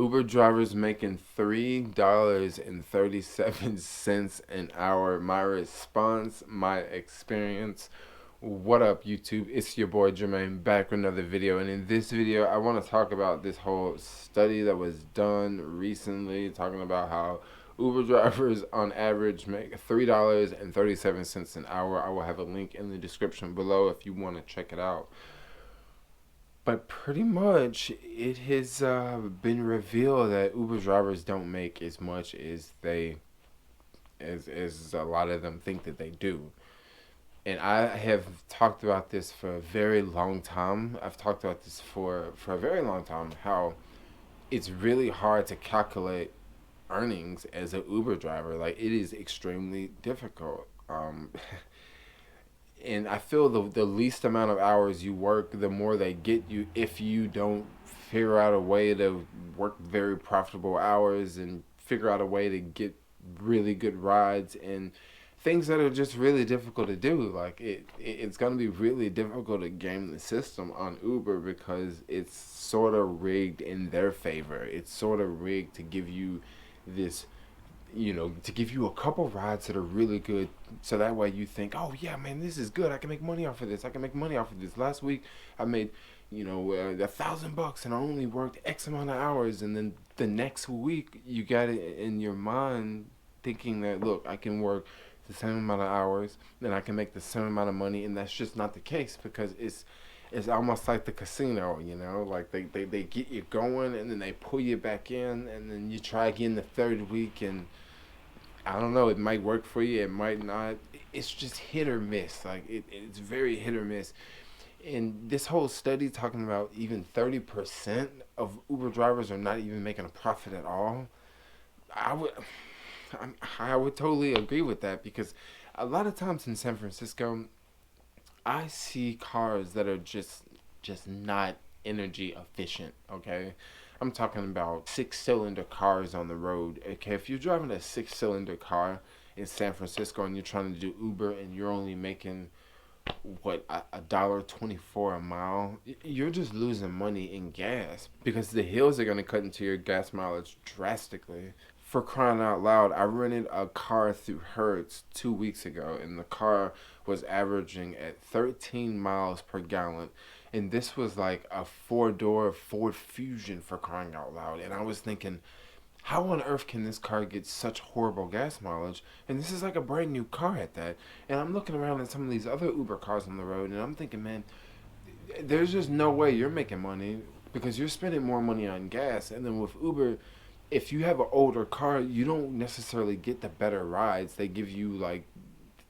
Uber drivers making $3.37 an hour. My response, my experience. What up, YouTube? It's your boy Jermaine back with another video. And in this video, I want to talk about this whole study that was done recently, talking about how Uber drivers on average make $3.37 an hour. I will have a link in the description below if you want to check it out. But pretty much, it has been revealed that Uber drivers don't make as much as as a lot of them think that they do. And I have talked about this for a very long time. I've talked about this for a very long time. How it's really hard to calculate earnings as an Uber driver. Like, it is extremely difficult. And I feel the least amount of hours you work, the more they get you if you don't figure out a way to work very profitable hours and figure out a way to get really good rides and things that are just really difficult to do. Like, it's going to be really difficult to game the system on Uber because it's sort of rigged in their favor. It's sort of rigged to give you this, to give you a couple rides that are really good, so that way you think, oh yeah, man, this is good. I can make money off of this. I can make money off of this. Last week I made, $1,000 and I only worked X amount of hours, and then the next week you got it in your mind thinking that, look, I can work the same amount of hours and I can make the same amount of money, and that's just not the case because it's almost like the casino, like they get you going and then they pull you back in, and then you try again the third week, and I don't know, it might work for you, it might not. It's just hit or miss. Like, it's very hit or miss. And this whole study talking about even 30% of Uber drivers are not even making a profit at all. I would, I would totally agree with that, because a lot of times in San Francisco, I see cars that are just not energy efficient, okay? I'm talking about six-cylinder cars on the road. Okay, if you're driving a six-cylinder car in San Francisco and you're trying to do Uber and you're only making what, $1.24 a mile, you're just losing money in gas because the hills are gonna cut into your gas mileage drastically. For crying out loud, I rented a car through Hertz 2 weeks ago, and the car was averaging at 13 miles per gallon. And this was like a four-door Ford Fusion, for crying out loud. And I was thinking, how on earth can this car get such horrible gas mileage? And this is like a brand new car at that. And I'm looking around at some of these other Uber cars on the road, and I'm thinking, man, there's just no way you're making money because you're spending more money on gas. And then with Uber, if you have an older car, you don't necessarily get the better rides. They give you, like,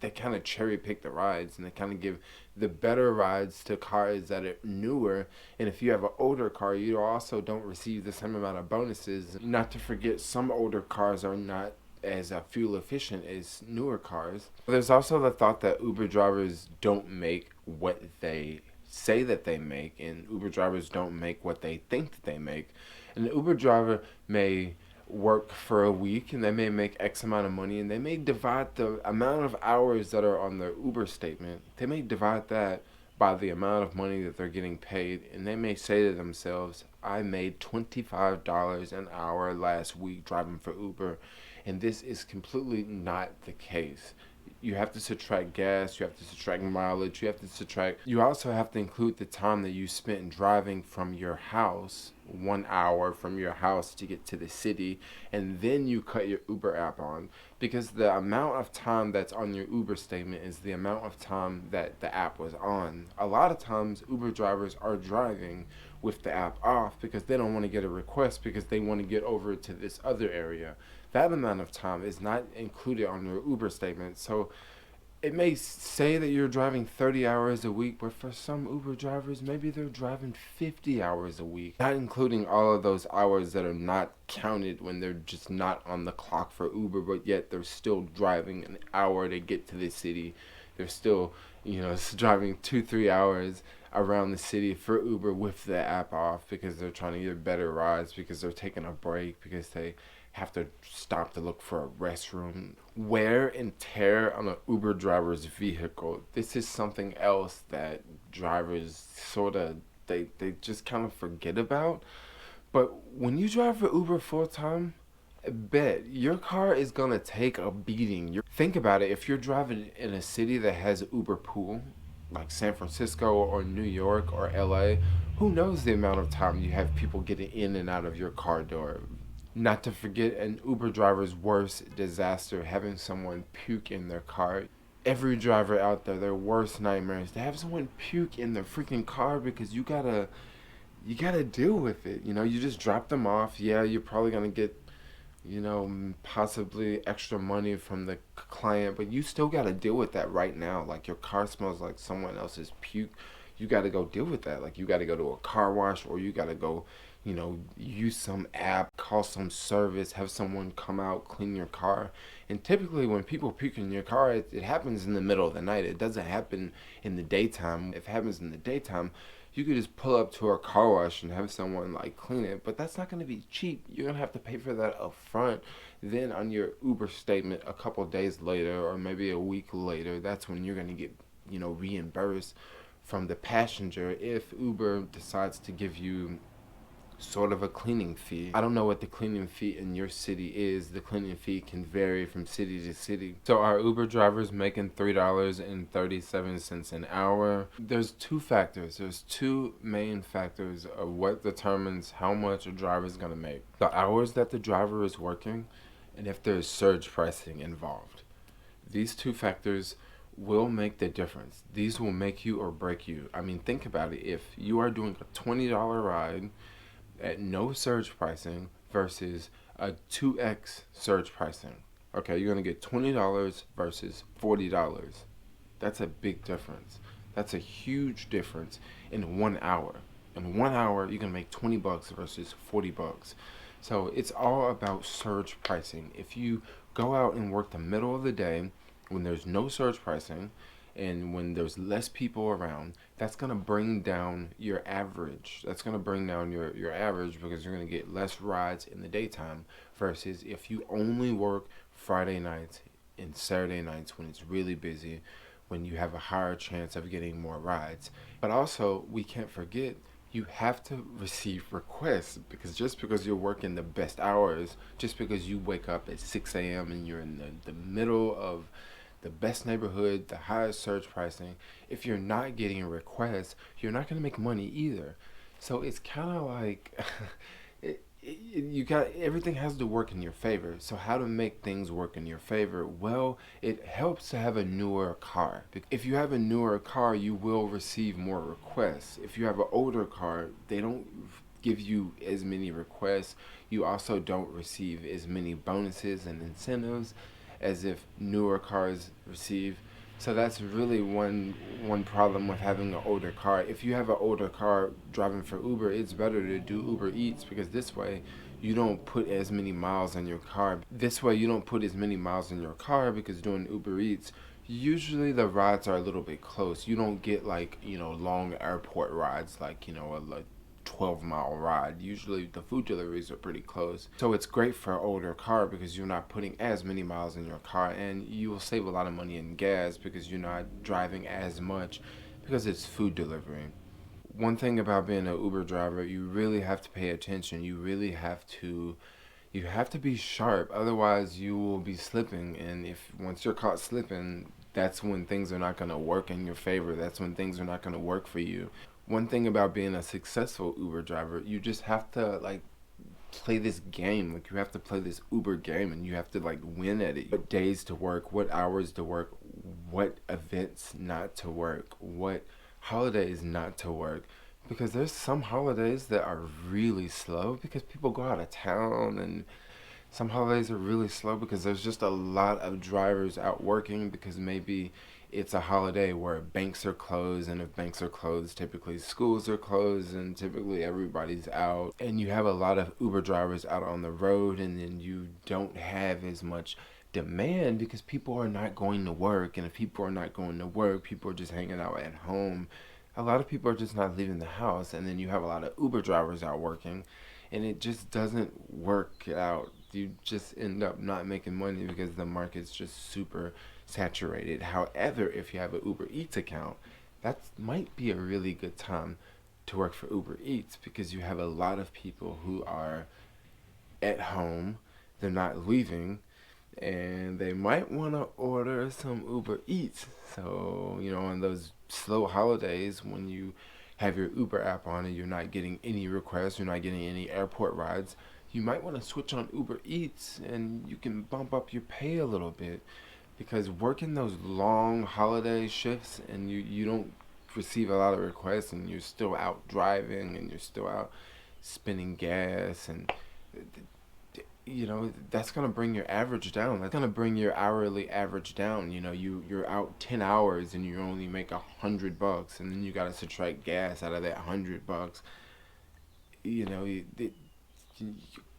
they kind of cherry pick the rides, and they kind of give the better rides to cars that are newer. And if you have an older car, you also don't receive the same amount of bonuses. Not to forget, some older cars are not as fuel efficient as newer cars. There's also the thought that Uber drivers don't make what they say that they make, and Uber drivers don't make what they think that they make. An Uber driver may work for a week and they may make X amount of money, and they may divide the amount of hours that are on their Uber statement, they may divide that by the amount of money that they're getting paid, and they may say to themselves, I made $25 an hour last week driving for Uber. And this is completely not the case. You have to subtract gas, you have to subtract mileage, you also have to include the time that you spent driving from your house, 1 hour from your house to get to the city, and then you cut your Uber app on, because the amount of time that's on your Uber statement is the amount of time that the app was on. A lot of times Uber drivers are driving with the app off because they don't want to get a request, because they want to get over to this other area. That amount of time is not included on your Uber statement. So it may say that you're driving 30 hours a week, but for some Uber drivers, maybe they're driving 50 hours a week, not including all of those hours that are not counted when they're just not on the clock for Uber, but yet they're still driving an hour to get to the city. They're still, driving 2-3 hours around the city for Uber with the app off because they're trying to get better rides, because they're taking a break, because they have to stop to look for a restroom. Wear and tear on an Uber driver's vehicle. This is something else that drivers they just kind of forget about. But when you drive for Uber full time, I bet your car is gonna take a beating. Think about it. If you're driving in a city that has Uber pool, like San Francisco or New York or LA, who knows the amount of time you have people getting in and out of your car door. Not to forget an Uber driver's worst disaster, having someone puke in their car. Every driver out there, their worst nightmare is to have someone puke in their freaking car because you gotta deal with it. You just drop them off. Yeah, you're probably gonna get, possibly extra money from the client, but you still gotta deal with that right now. Like your car smells like someone else's puke. You gotta go deal with that. Like you gotta go to a car wash, or you gotta go, use some app, call some service, have someone come out, clean your car. And typically, when people puke in your car, it happens in the middle of the night. It doesn't happen in the daytime. If it happens in the daytime, you could just pull up to a car wash and have someone like clean it, but that's not going to be cheap. You're going to have to pay for that up front. Then on your Uber statement a couple days later, or maybe a week later, that's when you're going to get, reimbursed from the passenger if Uber decides to give you sort of a cleaning fee. I don't know what the cleaning fee in your city is. The cleaning fee can vary from city to city. So our Uber drivers making $3.37 an hour. There's two factors. There's two main factors of what determines how much a driver is going to make. The hours that the driver is working, and if there's surge pricing involved. These two factors will make the difference. These will make you or break you. I mean, think about it. If you are doing a $20 ride at no surge pricing versus a 2x surge pricing. Okay, you're going to get $20 versus $40. That's a big difference. That's a huge difference in 1 hour. In 1 hour, you're going to make $20 versus $40. So it's all about surge pricing. If you go out and work the middle of the day when there's no surge pricing, and when there's less people around, that's going to bring down your average. That's going to bring down your average because you're going to get less rides in the daytime versus if you only work Friday nights and Saturday nights when it's really busy, when you have a higher chance of getting more rides. But also, we can't forget, you have to receive requests, because just because you're working the best hours, just because you wake up at 6 a.m. and you're in the middle of the best neighborhood, the highest surge pricing, if you're not getting requests, you're not going to make money either. So it's kind of like you got, everything has to work in your favor. So how to make things work in your favor? Well, it helps to have a newer car. If you have a newer car, you will receive more requests. If you have an older car, they don't give you as many requests. You also don't receive as many bonuses and incentives as if newer cars receive. So that's really one problem with having an older car. If you have an older car driving for Uber, it's better to do Uber Eats, because this way you don't put as many miles on your car. This way you don't put as many miles in your car, because doing Uber Eats, usually the rides are a little bit close. You don't get like, long airport rides, like, a 12-mile ride. Usually the food deliveries are pretty close. So it's great for an older car because you're not putting as many miles in your car, and you will save a lot of money in gas because you're not driving as much because it's food delivery. One thing about being an Uber driver, you really have to pay attention. You have to be sharp, otherwise you will be slipping, and if once you're caught slipping, that's when things are not going to work in your favor. That's when things are not going to work for you. One thing about being a successful Uber driver, you just have to like play this game. Like you have to play this Uber game, and you have to like win at it. What days to work, what hours to work, what events not to work, what holidays not to work. Because there's some holidays that are really slow because people go out of town, and some holidays are really slow because there's just a lot of drivers out working, because maybe it's a holiday where banks are closed, and if banks are closed, typically schools are closed, and typically everybody's out, and you have a lot of Uber drivers out on the road, and then you don't have as much demand because people are not going to work. And if people are not going to work, people are just hanging out at home. A lot of people are just not leaving the house, and then you have a lot of Uber drivers out working, and it just doesn't work out. You just end up not making money because the market's just super saturated. However, if you have an Uber Eats account, that might be a really good time to work for Uber Eats, because you have a lot of people who are at home, they're not leaving, and they might want to order some Uber Eats. So, on those slow holidays when you have your Uber app on and you're not getting any requests, you're not getting any airport rides, you might want to switch on Uber Eats and you can bump up your pay a little bit, because working those long holiday shifts and you don't receive a lot of requests and you're still out driving and you're still out spending gas, and that's gonna bring your average down. That's gonna bring your hourly average down. You're out 10 hours and you only make $100, and then you gotta subtract gas out of that $100. You know,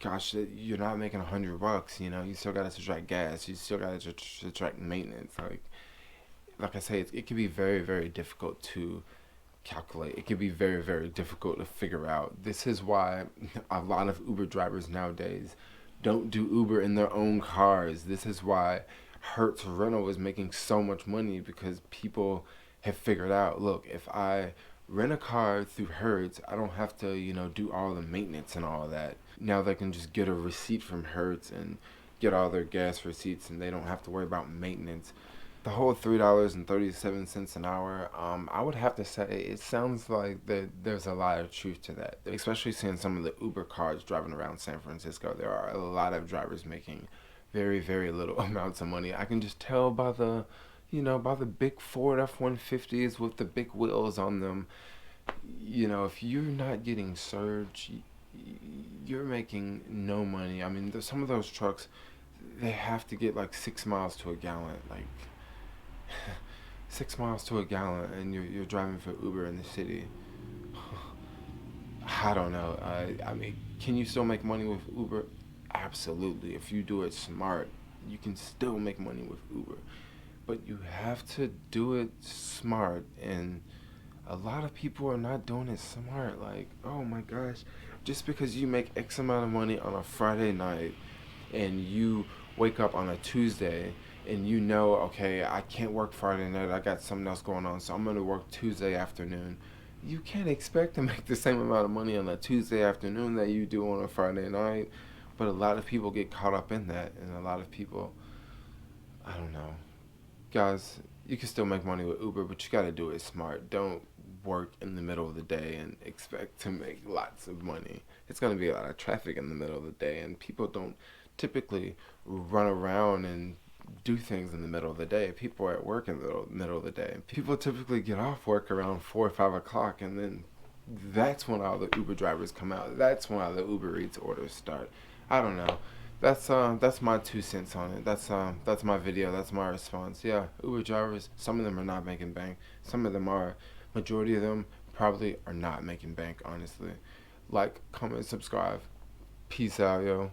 gosh, you're not making $100. You still gotta subtract gas. You still gotta subtract maintenance. Like I say, it can be very, very difficult to calculate. It can be very, very difficult to figure out. This is why a lot of Uber drivers nowadays don't do Uber in their own cars. This is why Hertz Rental is making so much money, because people have figured out, look, if I rent a car through Hertz, I don't have to, do all the maintenance and all that. Now they can just get a receipt from Hertz and get all their gas receipts, and they don't have to worry about maintenance. The whole $3.37 an hour, I would have to say it sounds like there's a lot of truth to that. Especially seeing some of the Uber cars driving around San Francisco, there are a lot of drivers making very, very little amounts of money. I can just tell by the big Ford F-150s with the big wheels on them. If you're not getting surge, you're making no money. I mean, some of those trucks, they have to get like 6 miles to a gallon, like 6 miles to a gallon, and you're driving for Uber in the city. I don't know. I mean, can you still make money with Uber? Absolutely. If you do it smart, you can still make money with Uber. But you have to do it smart, and a lot of people are not doing it smart. Like, oh my gosh, just because you make X amount of money on a Friday night and you wake up on a Tuesday and okay, I can't work Friday night, I got something else going on, so I'm going to work Tuesday afternoon. You can't expect to make the same amount of money on a Tuesday afternoon that you do on a Friday night. But a lot of people get caught up in that, and a lot of people, I don't know. Guys, you can still make money with Uber, but you got to do it smart. Don't work in the middle of the day and expect to make lots of money. It's going to be a lot of traffic in the middle of the day, and people don't typically run around and do things in the middle of the day. People are at work in the middle of the day. People typically get off work around 4 or 5 o'clock, and then that's when all the Uber drivers come out. That's when all the Uber Eats orders start. I don't know. That's my 2 cents on it. That's my video. That's my response. Yeah, Uber drivers, some of them are not making bank. Some of them are. Majority of them probably are not making bank, honestly. Like, comment, subscribe. Peace out, yo.